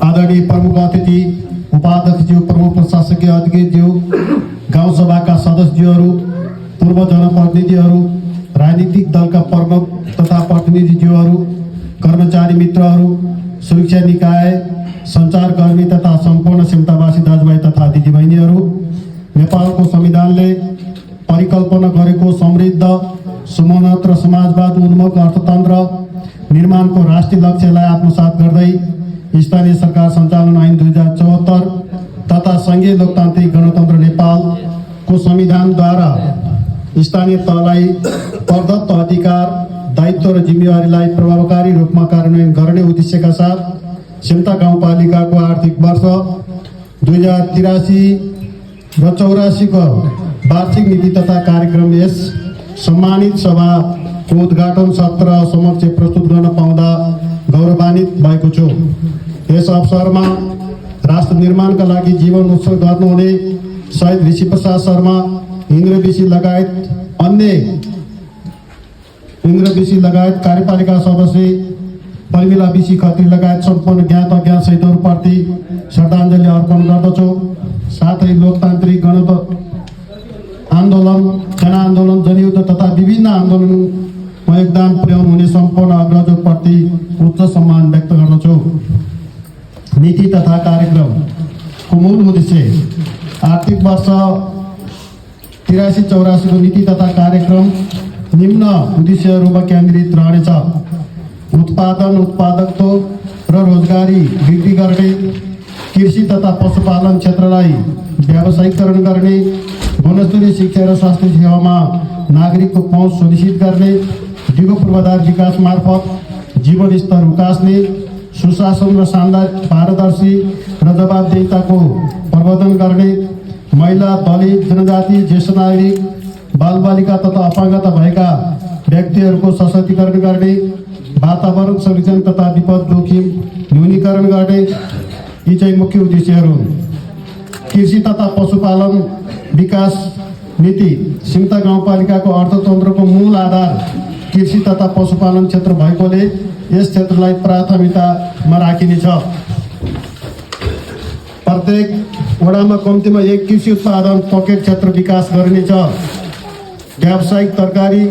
आदरणीय प्रमुख अतिथि, उपाध्यक्षज्यू, प्रमुख प्रशासकीय अधिकारीज्यू, गाउँसभाका सदस्यज्यूहरू, पूर्व जनप्रतिनिधिहरू, राजनीतिक दलका प्रमुख तथा प्रतिनिधिज्यूहरू, कर्मचारी मित्रहरू, सुरक्षा निकाय, सञ्चारकर्मी तथा सम्पूर्ण क्षमतावासी दाजुभाइ तथा दिदीबहिनीहरू, नेपालको संविधानले परिकल्पना गरेको समृद्ध, समानता र समाजवाद उन्मुख अर्थतन्त्र निर्माणको राष्ट्रिय लक्ष्यलाई आत्मसात गर्दै स्थानीय सरकार सञ्चालन ऐन 2074 तथा संघीय लोकतान्त्रिक गणतन्त्र नेपालको संविधानद्वारा स्थानीय तहलाई प्रदत्त अधिकार, दायित्व र जिम्मेवारीलाई प्रभावकारी रूपमा कार्यान्वयन गर्ने उद्देश्यका साथ सिम्ता गाउँपालिकाको आर्थिक वर्ष 2083 र 84 को वार्षिक नीति तथा कार्यक्रम यस सम्मानित सभाको उद्घाटन सत्र समक्ष प्रस्तुत गर्न पाउँदा गौरवान्वित भएको छु। यस अवसरमा राष्ट्र निर्माणका लागि जीवन उत्सर्ग गर्नुहुने शहीद ऋषि प्रसाद शर्मा, इन्द्र विशी लगायत कार्यपालिका सदस्य प्रमिला विशी खत्री लगायत सम्पूर्ण ज्ञात अज्ञात शहीदहरूप्रति श्रद्धाञ्जली अर्पण गर्दछु। साथै लोकतान्त्रिक गणतन्त्र आन्दोलन, जनआन्दोलन, जनयुद्ध तथा विभिन्न आन्दोलनमा योगदान पुर्याउनु हुने सम्पूर्ण अग्रजहरूप्रति उच्च सम्मान व्यक्त गर्दछु। नीति तथा कार्यक्रमको मूल उद्देश्य आर्थिक वर्ष 83-84 को नीति तथा कार्यक्रम निम्न उद्देश्यहरूमा केन्द्रित रहनेछ। उत्पादन, उत्पादकत्व र रोजगारी वृद्धि गर्ने, कृषि तथा पशुपालन क्षेत्रलाई व्यावसायिकरण गर्ने, गुणस्तरीय शिक्षा र स्वास्थ्य सेवामा नागरिकको पहुँच सुनिश्चित गर्ने, दिगो पूर्वाधार विकास मार्फत जीवन स्तर उकास्ने, सुशासन र शानदार पारदर्शी र जवाबदेहिताको प्रवर्धन गर्ने, महिला, दलित, जनजाति, ज्येष्ठ नागरिक, बालबालिका तथा अपाङ्गता भएका व्यक्तिहरूको सशक्तिकरण गर्ने, वातावरण संरक्षण तथा विपद जोखिम न्यूनीकरण गर्ने, यी चाहिँ मुख्य उद्देश्यहरू हुन्। कृषि तथा पशुपालन विकास नीति सिम्ता गाउँपालिकाको अर्थतन्त्रको मूल आधार कृषि तथा पशुपालन क्षेत्र भएकोले यस क्षेत्रलाई प्राथमिकतामा राखिनेछ। प्रत्येक वडामा कम्तीमा एक कृषि उत्पादन पकेट क्षेत्र विकास गरिनेछ। व्यावसायिक तरकारी,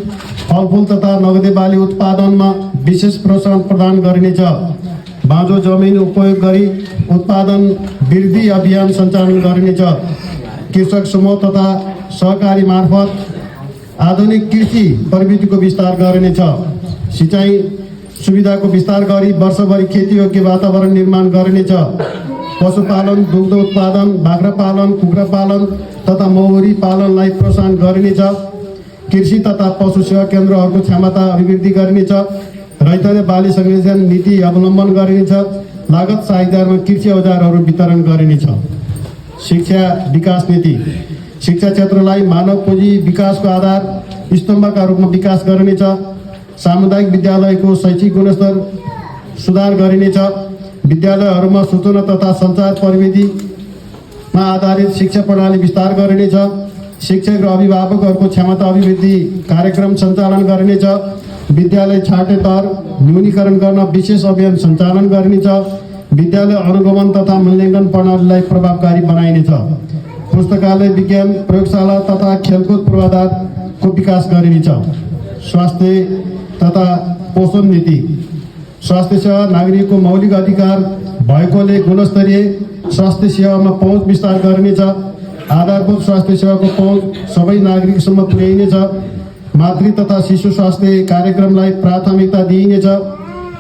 फलफुल तथा नगदे बाली उत्पादनमा विशेष प्रोत्साहन प्रदान गरिनेछ। बाँझो जमिन उपयोग गरी उत्पादन वृद्धि अभियान सञ्चालन गरिनेछ। कृषक समूह तथा सहकारी मार्फत आधुनिक कृषि प्रविधिको विस्तार गरिनेछ। सिँचाइ सुविधाको विस्तार गरी वर्षभरि खेतीयोग्य वातावरण निर्माण गरिनेछ। पशुपालन, दुग्ध उत्पादन, बाख्रा पालन, कुखुरा पालन तथा मौरी पालनलाई प्रोत्साहन गरिनेछ। कृषि तथा पशु सेवा केन्द्रहरूको क्षमता अभिवृद्धि गरिनेछ। रैतले बाली संरक्षण नीति अवलम्बन गरिनेछ। लागत साझेदारमा कृषि औजारहरू वितरण गरिनेछ। शिक्षा विकास नीति शिक्षा क्षेत्रलाई मानव पुँजी विकासको आधार स्तम्भका रूपमा विकास गरिनेछ। सामुदायिक विद्यालयको शैक्षिक गुणस्तर सुधार गरिनेछ। विद्यालयहरूमा सूचना तथा सञ्चार प्रविधिमा आधारित शिक्षा प्रणाली विस्तार गरिनेछ। शिक्षक र अभिभावकहरूको क्षमता अभिवृद्धि कार्यक्रम सञ्चालन गरिनेछ। विद्यालय छाड्ने दर न्यूनीकरण गर्न विशेष अभियान सञ्चालन गरिनेछ। विद्यालय अनुगमन तथा मूल्याङ्कन प्रणालीलाई प्रभावकारी बनाइनेछ। पुस्तकालय, विज्ञान प्रयोगशाला तथा खेलकुद पूर्वाधारको विकास गरिनेछ। स्वास्थ्य तथा पोषण नीति स्वास्थ्य सेवा नागरिकको मौलिक अधिकार भएकोले गुणस्तरीय स्वास्थ्य सेवामा पहुँच विस्तार गरिनेछ। आधारभूत स्वास्थ्य सेवाको पहुँच सबै नागरिकसम्म पुर्याइनेछ। मातृ तथा शिशु स्वास्थ्य कार्यक्रमलाई प्राथमिकता दिइनेछ।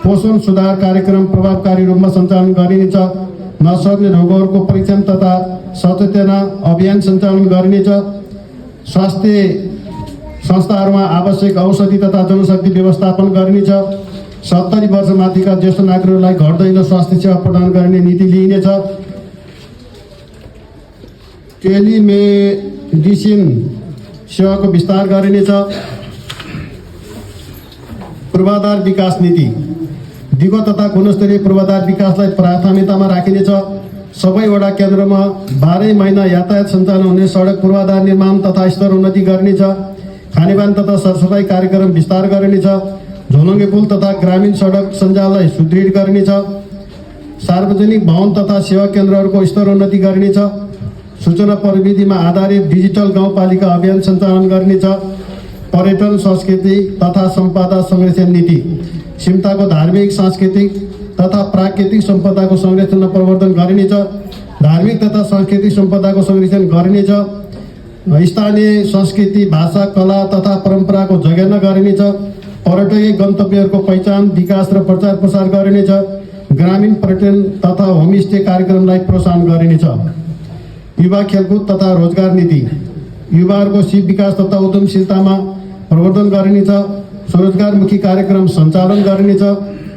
पोषण सुधार कार्यक्रम प्रभावकारी रूपमा सञ्चालन गरिनेछ। नसर्ने रोगहरूको परीक्षण तथा सचेतना अभियान सञ्चालन गरिनेछ। स्वास्थ्य संस्थाहरूमा आवश्यक औषधि तथा जनशक्ति व्यवस्थापन गरिनेछ। 70 वर्ष माथिका ज्येष्ठ नागरिकहरूलाई घर दैलो स्वास्थ्य सेवा प्रदान गर्ने नीति लिइनेछ। टेलिमेडिसिन सेवाको विस्तार गरिनेछ। पूर्वाधार विकास नीति दिगो तथा गुणस्तरीय पूर्वाधार विकासलाई प्राथमिकतामा राखिनेछ। सबै वडा केन्द्रमा 12 महिना यातायात सञ्चालन हुने सडक पूर्वाधार निर्माण तथा स्तर उन्नति गरिनेछ। खानेपानी तथा सरसफाइ कार्यक्रम विस्तार गरिनेछ। झोलुङ्गे पुल तथा ग्रामीण सडक सञ्जाललाई सुदृढ गरिनेछ। सार्वजनिक भवन तथा सेवा केन्द्रहरूको स्तरोन्नति गरिनेछ। सूचना प्रविधिमा आधारित डिजिटल गाउँपालिका अभियान सञ्चालन गरिनेछ। पर्यटन, संस्कृति तथा सम्पदा संरक्षण नीति, सिमताको धार्मिक, सांस्कृतिक तथा प्राकृतिक सम्पदाको संरक्षण र प्रवर्धन गरिनेछ। धार्मिक तथा सांस्कृतिक सम्पदाको संरक्षण गरिनेछ। स्थानीय संस्कृति, भाषा, कला तथा परम्पराको जगेर्ना गरिनेछ। पर्यटकीय गन्तव्यहरूको पहिचान, विकास र प्रचार प्रसार गरिनेछ। ग्रामीण पर्यटन तथा होमस्टे कार्यक्रमलाई प्रोत्साहन गरिनेछ। युवा खेलकुद तथा रोजगार नीति, युवाहरूको सिप विकास तथा उद्यमशीलतामा प्रवर्धन गरिनेछ। स्वरोजगारमुखी कार्यक्रम सञ्चालन गरिनेछ।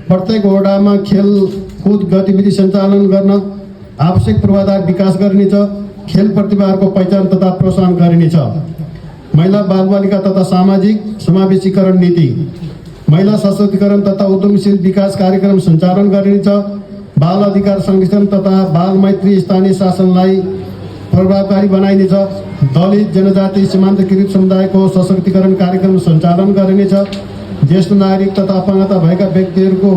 प्रत्येक वडामा खेलकुद गतिविधि सञ्चालन गर्न आवश्यक पूर्वाधार विकास गरिनेछ। खेल प्रतिभाहरूको पहिचान तथा प्रोत्साहन गरिनेछ। महिला बालबालिका तथा सामाजिक समावेशीकरण नीति, महिला सशक्तिकरण तथा उद्यमशील विकास कार्यक्रम सञ्चालन गरिनेछ। बाल अधिकार संरक्षण तथा बाल मैत्री स्थानीय शासनलाई प्रभावकारी बनाइनेछ। दलित, जनजाति, सीमान्तकृत समुदायको सशक्तिकरण कार्यक्रम सञ्चालन गरिनेछ। ज्येष्ठ नागरिक तथा अपाङ्गता भएका व्यक्तिहरूको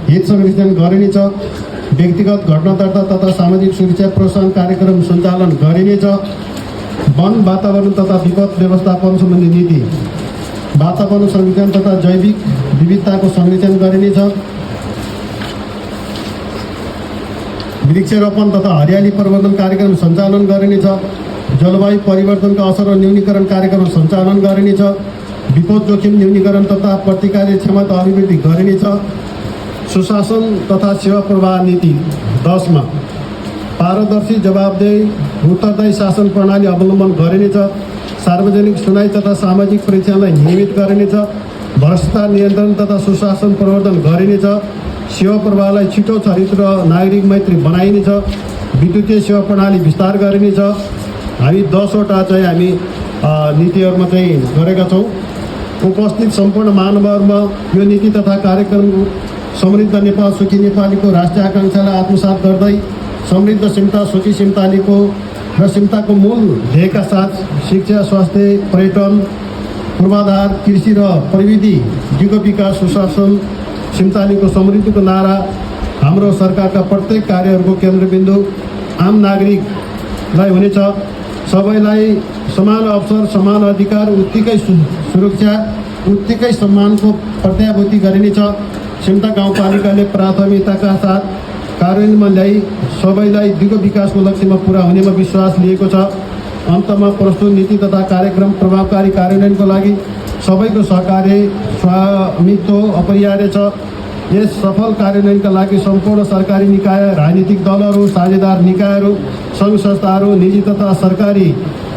हित संरक्षण गरिनेछ। व्यक्तिगत घटना दर्ता तथा सामाजिक सुरक्षा प्रोत्साहन कार्यक्रम सञ्चालन गरिनेछ। वन, वातावरण तथा विपद व्यवस्थापन सम्बन्धी नीति, वातावरण संरक्षण तथा जैविक विविधताको संरक्षण गरिनेछ। वृक्षारोपण तथा हरियाली प्रवर्धन कार्यक्रम सञ्चालन गरिनेछ। जलवायु परिवर्तनका असर र न्यूनीकरण कार्यक्रम सञ्चालन गरिनेछ। विपद जोखिम न्यूनीकरण तथा प्रतिकारी क्षमता अभिवृद्धि गरिनेछ। सुशासन तथा सेवा प्रवाह नीति 10 मा पारदर्शी, जवाबदेही, उत्तरदायी शासन प्रणाली अवलम्बन गरिनेछ। सार्वजनिक सुनाई तथा सामाजिक परीक्षणलाई नियमित गरिनेछ। भ्रष्टाचार नियन्त्रण तथा सुशासन प्रवर्धन गरिनेछ। सेवा प्रवाहलाई छिटो, छरितो र नागरिक मैत्री बनाइनेछ। विद्युतीय सेवा प्रणाली विस्तार गरिनेछ। हामी 10 वटा चाहिँ हामी नीतिहरूमा चाहिँ गरेका छौँ। उपस्थित सम्पूर्ण महानुभावहरूमा यो नीति तथा कार्यक्रम समृद्ध नेपाल सुखी नेपालीको राष्ट्रिय आकाङ्क्षालाई आत्मसात गर्दै समृद्ध सिमता, सुखी सिमतालीको र सिमताको मूल ध्येयका साथ शिक्षा, स्वास्थ्य, पर्यटन, पूर्वाधार, कृषि र प्रविधि, दिगो विकास, सुशासन, सिमतालीको समृद्धिको नारा हाम्रो सरकारका प्रत्येक कार्यहरूको केन्द्रबिन्दु आम नागरिकलाई हुनेछ। सबैलाई समान अवसर, समान अधिकार, उत्तिकै सुरक्षा, उत्तिकै सम्मानको प्रत्याभूति गरिनेछ। सिमता गाउँपालिकाले प्राथमिकताका साथ कार्यान्वयनमा ल्याई सबैलाई दिगो विकासको लक्ष्यमा पुरा हुनेमा विश्वास लिएको छ। अन्तमा प्रस्तुत नीति तथा कार्यक्रम प्रभावकारी कार्यान्वयनको लागि सबैको सहकार्य, स्वामित्व अपरिहार्य छ। यस सफल कार्यान्वयनका लागि सम्पूर्ण सरकारी निकाय, राजनीतिक दलहरू, साझेदार निकायहरू, सङ्घ संस्थाहरू, निजी तथा सरकारी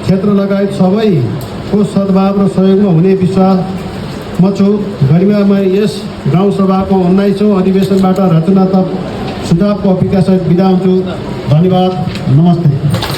क्षेत्र लगायत सबैको सद्भाव र सहयोगमा हुने विश्वासमा छु। गरिमामय यस गाउँसभाको 19औँ अधिवेशनबाट रचनात्मक सुझावको अपेक्षासहित बिदा हुन्छु। धन्यवाद। नमस्ते।